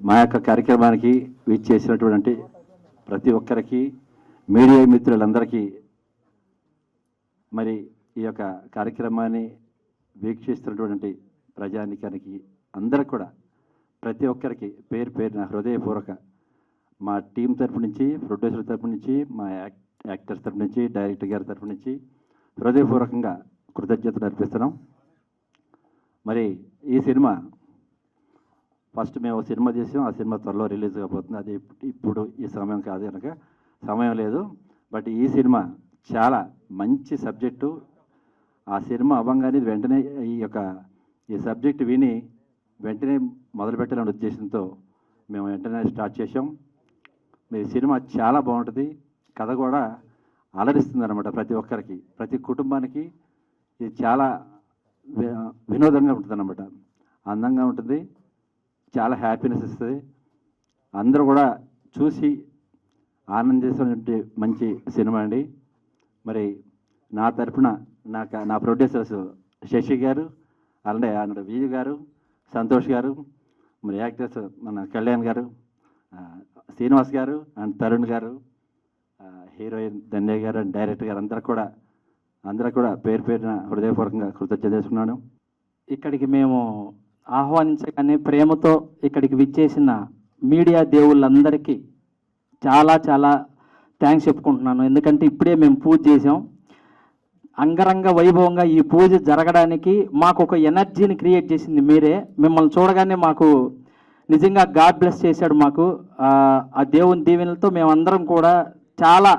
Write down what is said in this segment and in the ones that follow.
మా యొక్క కార్యక్రమానికి విచ్చేసినటువంటి ప్రతి ఒక్కరికి, మీడియా మిత్రులందరికీ, మరి ఈ యొక్క కార్యక్రమాన్ని వీక్షిస్తున్నటువంటి ప్రజానికానికి అందరికి కూడా ప్రతి ఒక్కరికి పేరు పేరున హృదయపూర్వక మా టీం తరపు నుంచి, ప్రొడ్యూసర్ తరపు నుంచి, మా యాక్టర్స్ తరపు నుంచి, డైరెక్టర్ గారి తరపు నుంచి హృదయపూర్వకంగా కృతజ్ఞతలు అర్పిస్తున్నాం. మరి ఈ సినిమా ఫస్ట్ మేము సినిమా చేసాం, ఆ సినిమా త్వరలో రిలీజ్ కాబోతుంది. అది ఇప్పుడు ఈ సమయం కాదు కనుక సమయం లేదు. బట్ ఈ సినిమా చాలా మంచి సబ్జెక్టు. ఆ సినిమా అవ్వంగానే వెంటనే ఈ సబ్జెక్టు విని వెంటనే మొదలుపెట్టాలనే ఉద్దేశంతో మేము వెంటనే స్టార్ట్ చేసాం. మీ సినిమా చాలా బాగుంటుంది, కథ కూడా అలరిస్తుంది అనమాట. ప్రతి ఒక్కరికి, ప్రతి కుటుంబానికి ఇది చాలా వినోదంగా ఉంటుంది అన్నమాట. అందంగా ఉంటుంది, చాలా హ్యాపీనెస్ ఇస్తుంది. అందరూ కూడా చూసి ఆనందిస్తున్నటువంటి మంచి సినిమా అండి. మరి నా తరఫున నా ప్రొడ్యూసర్స్ శశి గారు, అలానే అన్న విజయ్ గారు, సంతోష్ గారు, మరి యాక్టర్స్ మన కళ్యాణ్ గారు, శ్రీనివాస్ గారు అండ్ తరుణ్ గారు, హీరోయిన్ ధన్య గారు అండ్ డైరెక్టర్ గారు అందరూ కూడా పేరు పేరున హృదయపూర్వకంగా కృతజ్ఞత చేసుకున్నాను. ఇక్కడికి మేము ఆహ్వానించగానే ప్రేమతో ఇక్కడికి విచ్చేసిన మీడియా దేవుళ్ళందరికీ చాలా చాలా థ్యాంక్స్ చెప్పుకుంటున్నాను. ఎందుకంటే ఇప్పుడే మేము పూజ చేసాం. అంగరంగ వైభవంగా ఈ పూజ జరగడానికి మాకు ఒక ఎనర్జీని క్రియేట్ చేసింది మీరే. మిమ్మల్ని చూడగానే మాకు నిజంగా గాడ్ బ్లెస్ చేశాడు. మాకు ఆ దేవుని దీవెనలతో మేమందరం కూడా చాలా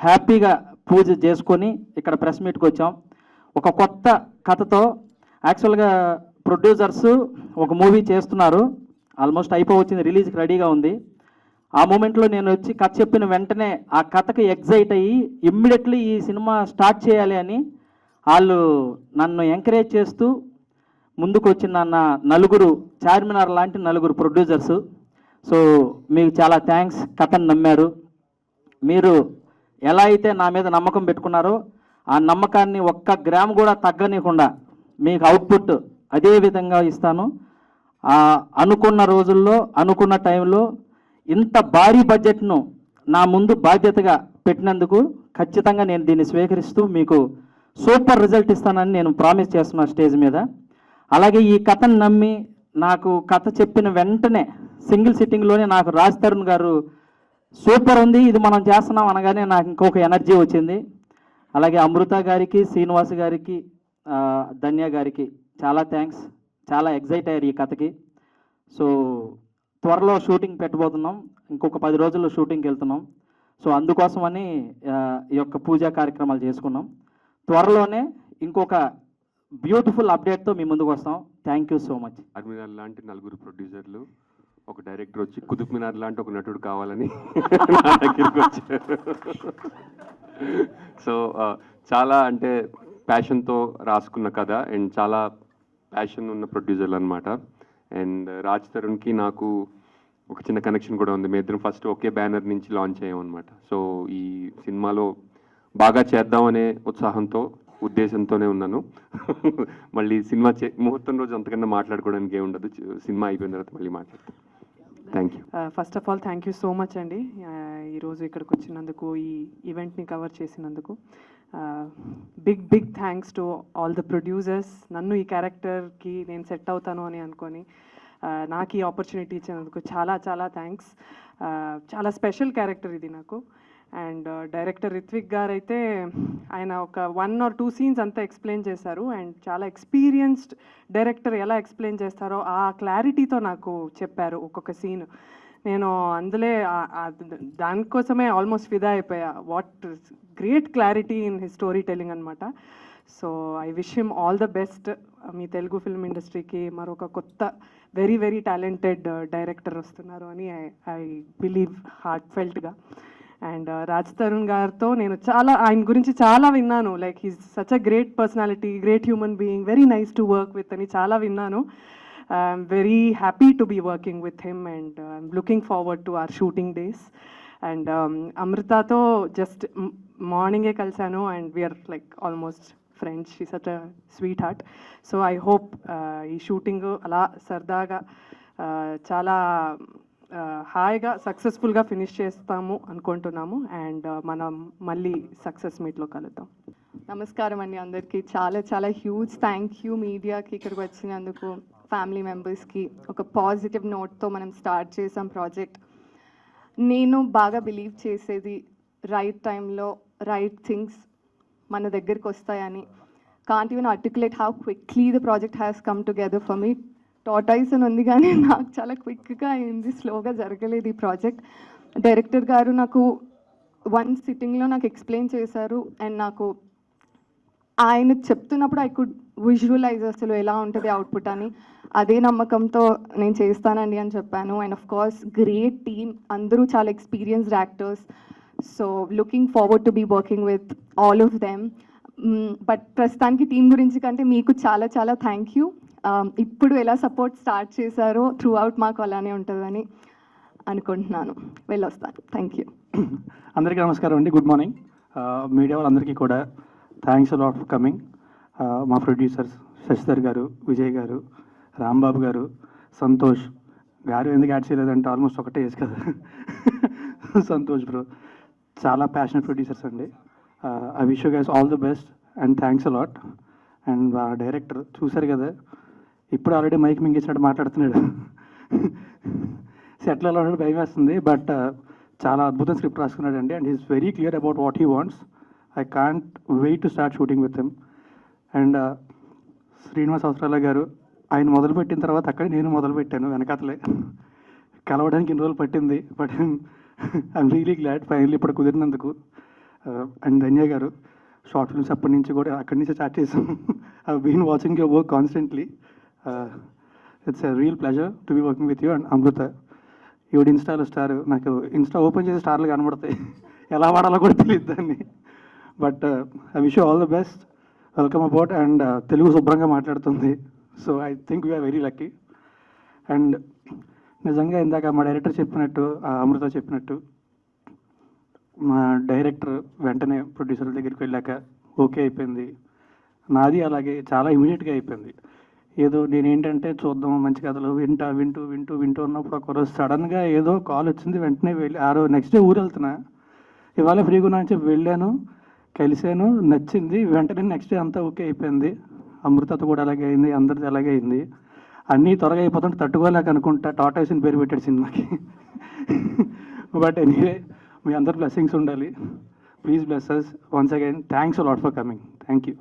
హ్యాపీగా పూజ చేసుకొని ఇక్కడ ప్రెస్ మీట్కి వచ్చాం. ఒక కొత్త కథతో యాక్చువల్గా ప్రొడ్యూసర్స్ ఒక మూవీ చేస్తున్నారు, ఆల్మోస్ట్ అయిపోవచ్చింది, రిలీజ్కి రెడీగా ఉంది. ఆ మూమెంట్లో నేను వచ్చి కథ చెప్పిన వెంటనే ఆ కథకి ఎగ్జైట్ అయ్యి ఇమ్మీడియట్లీ ఈ సినిమా స్టార్ట్ చేయాలి అని వాళ్ళు నన్ను ఎంకరేజ్ చేస్తూ ముందుకు వచ్చిన నలుగురు చార్మినార్ లాంటి నలుగురు ప్రొడ్యూసర్స్. సో మీకు చాలా థ్యాంక్స్. కథను నమ్మారు. మీరు ఎలా అయితే నా మీద నమ్మకం పెట్టుకున్నారో ఆ నమ్మకాన్ని ఒక్క గ్రామ్ కూడా తగ్గనీయకుండా మీకు అవుట్పుట్ అదే విధంగా ఇస్తాను. అనుకున్న రోజుల్లో అనుకున్న టైంలో ఇంత భారీ బడ్జెట్ను నా ముందు బాధ్యతగా పెట్టినందుకు ఖచ్చితంగా నేను దీన్ని స్వీకరిస్తూ మీకు సూపర్ రిజల్ట్ ఇస్తానని నేను ప్రామిస్ చేస్తున్నా స్టేజ్ మీద. అలాగే ఈ కథను నమ్మి నాకు కథ చెప్పిన వెంటనే సింగిల్ సిట్టింగ్లోనే నాకు రాజ్ తరుణ్ గారు సూపర్ ఉంది, ఇది మనం చేస్తున్నాం అనగానే నాకు ఇంకొక ఎనర్జీ వచ్చింది. అలాగే అమృత గారికి, శ్రీనివాస్ గారికి, ధన్య గారికి చాలా థ్యాంక్స్. చాలా ఎగ్జైట్ అయ్యారు ఈ కథకి. సో త్వరలో షూటింగ్ పెట్టబోతున్నాం, ఇంకొక 10 రోజుల్లో షూటింగ్కి వెళ్తున్నాం. సో అందుకోసమని ఈ యొక్క పూజా కార్యక్రమాలు చేసుకున్నాం. త్వరలోనే ఇంకొక బ్యూటిఫుల్ అప్డేట్తో మీ ముందుకు వస్తాం. Thank you so much. Charminar లాంటి నలుగురు ప్రొడ్యూసర్లు, ఒక డైరెక్టర్ వచ్చి కుతుబ్ మినార్ లాంటి ఒక నటుడు కావాలని నా దగ్గరికి వచ్చారు. సో చాలా అంటే ప్యాషన్తో రాసుకున్న కథ అండ్ చాలా ప్యాషన్ ఉన్న ప్రొడ్యూసర్లు అనమాట. అండ్ రాజ్ తరుణ్కి నాకు ఒక చిన్న కనెక్షన్ కూడా ఉంది. మీ ఇద్దరం ఫస్ట్ ఒకే బ్యానర్ నుంచి లాంచ్ అయ్యాం అనమాట. సో ఈ సినిమాలో బాగా చేద్దామనే ఉద్దేశంతోనే ఉన్నాను. మళ్ళీ సినిమా ముహూర్తం రోజు అంతకన్నా మాట్లాడుకోవడానికి ఏముండదు, సినిమా అయిపోయిన తర్వాత మళ్ళీ మాట్లాడతాం. Thank you. First of all thank you so much అండి, ఈరోజు ఇక్కడికి వచ్చినందుకు, ఈ ఈవెంట్ని కవర్ చేసినందుకు. Big thanks to all the producers. నన్ను ఈ క్యారెక్టర్కి నేను సెట్ అవుతాను అని అనుకొని నాకు ఈ ఆపర్చునిటీ ఇచ్చినందుకు చాలా చాలా థ్యాంక్స్. చాలా స్పెషల్ క్యారెక్టర్ ఇది నాకు. అండ్ డైరెక్టర్ రిత్విక్ గారు అయితే ఆయన ఒక 1 or 2 సీన్స్ అంతా ఎక్స్ప్లెయిన్ చేశారు. అండ్ చాలా ఎక్స్పీరియన్స్డ్ డైరెక్టర్ ఎలా ఎక్స్ప్లెయిన్ చేస్తారో ఆ క్లారిటీతో నాకు చెప్పారు ఒక్కొక్క సీన్. నేను అందులో దానికోసమే ఆల్మోస్ట్ ఫిదా అయిపోయా. What great clarity in his story telling అనమాట. So I wish him all the best. మీ తెలుగు ఫిల్మ్ ఇండస్ట్రీకి మరొక కొత్త వెరీ టాలెంటెడ్ డైరెక్టర్ వస్తున్నారు అని ఐ బిలీవ్ హార్ట్ ఫెల్ట్గా. అండ్ రాజ్ తరుణ్ గారితో నేను ఆయన గురించి చాలా విన్నాను. Like he's such a great personality, great human being, very nice to work with అని చాలా విన్నాను. I'm very happy to be working with him and I'm looking forward to our shooting days. And అమృతతో just మార్నింగే కలిశాను and we're like almost friends. She such a sweet heart. So I hope ఈ shooting అలా సరదాగా చాలా హాయిగా సక్సెస్ఫుల్గా finish చేస్తాము అనుకుంటున్నాము. అండ్ మనం మళ్ళీ సక్సెస్ మీట్లో కలుద్దాం. నమస్కారం అండి అందరికీ. చాలా హ్యూజ్ థ్యాంక్ యూ మీడియాకి ఇక్కడికి వచ్చినందుకు, ఫ్యామిలీ మెంబర్స్కి. ఒక పాజిటివ్ నోట్తో మనం స్టార్ట్ చేసాం ప్రాజెక్ట్. నేను బాగా బిలీవ్ చేసేది రైట్ టైంలో రైట్ థింగ్స్ మన దగ్గరికి వస్తాయని. Can't even articulate how quickly the project has come together for me. Tortoise అని ఉంది కానీ నాకు చాలా క్విక్గా అయింది, స్లోగా జరగలేదు ఈ ప్రాజెక్ట్. డైరెక్టర్ గారు నాకు 1 సిట్టింగ్లో నాకు ఎక్స్ప్లెయిన్ చేశారు. అండ్ నాకు ఆయన చెప్తున్నప్పుడు ఐ కుడ్ విజువలైజ్ అసలు ఎలా ఉంటుంది అవుట్పుట్ అని. అదే నమ్మకంతో నేను చేస్తానండి అని చెప్పాను. And of course great team, అందరూ చాలా experienced actors. So looking forward to be working with all of them. But ప్రస్తుతానికి టీం గురించి కంటే మీకు చాలా థ్యాంక్ యూ. ఇప్పుడు ఎలా సపోర్ట్ స్టార్ట్ చేశారో త్రూ అవుట్ మాకు అలానే ఉంటుందని. అనుకుంటున్నాను. వెళ్ళొస్తాను. Thank you. అందరికీ నమస్కారం అండి. Good morning. మీడియా వాళ్ళందరికీ కూడా థ్యాంక్స్ అలాట్ ఫర్ కమింగ్. మా ప్రొడ్యూసర్స్ శశిధర్ గారు, విజయ్ గారు, రాంబాబు గారు, సంతోష్ గారు ఎందుకు యాడ్ చేయలేదంటే ఆల్మోస్ట్ ఒకటే ఏజ్ కదా. సంతోష్ బ్రో చాలా ప్యాషనెట్ ప్రొడ్యూసర్స్ అండి. I wish you guys all the best and thanks a lot. And director చూశారు కదా, ఇప్పుడు ఆల్రెడీ మైక్ మింగేసినట్టు మాట్లాడుతున్నాడు. సెట్లో ఉన్నాడు, భయం వేస్తుంది. బట్ చాలా అద్భుతం స్క్రిప్ట్ రాసుకున్నాడు అండి. And is very clear about what he wants. I can't wait to start shooting with him. And Srinivas Avasarala garu ఆయన మొదలుపెట్టిన తర్వాత అక్కడే నేను మొదలుపెట్టాను వెనకాతలే. కలవడానికి ఇన్ని రోజులు పట్టింది, but I'm really glad finally ఇప్పుడు కుదిరినందుకు. అండ్ ధన్య గారు షార్ట్ ఫిల్మ్స్ అప్పటి నుంచి కూడా అక్కడి నుంచి స్టార్ట్ చేసాం. I been watching your work constantly. It's a real pleasure to be working with you. And Amrita ఈవిడ ఇన్స్టాలో స్టార్. నాకు ఇన్స్టా ఓపెన్ చేసి స్టార్లు కనబడతాయి, ఎలా వాడాలో కూడా తెలియదు దాన్ని. But I wish you all the best. Welcome about. And Telugu శుభ్రంగా మాట్లాడుతుంది. So I think we are very lucky. And నిజంగా ఇందాక మా డైరెక్టర్ చెప్పినట్టు, అమృత చెప్పినట్టు, మా డైరెక్టర్ వెంటనే ప్రొడ్యూసర్ దగ్గరికి వెళ్ళాక ఓకే అయిపోయింది. నాది అలాగే చాలా ఇమీడియట్గా అయిపోయింది. ఏదో నేనేంటంటే చూద్దాం మంచి కథలు వింటూ ఉన్నప్పుడు ఒకరోజు సడన్గా ఏదో కాల్ వచ్చింది. వెంటనే వెళ్ళి ఆ రోజు నెక్స్ట్ డే ఊరు వెళ్తున్నా, ఇవాళ ఫ్రీగా ఉన్నా అని చెప్పి వెళ్ళాను, కలిశాను, నచ్చింది. వెంటనే నెక్స్ట్ డే అంతా ఓకే అయిపోయింది. అమృతతో కూడా అలాగే అయింది, అందరిది అలాగే అయింది. అన్నీ త్వరగా అయిపోతుంటే తట్టుకోలేక అనుకుంటా టాటాయిస్ అని పేరు పెట్టాడు సినిమాకి. బట్ ఎనీవే మీ అందరు బ్లెస్సింగ్స్ ఉండాలి. Please bless us once again. Thanks a lot for coming. Thank you.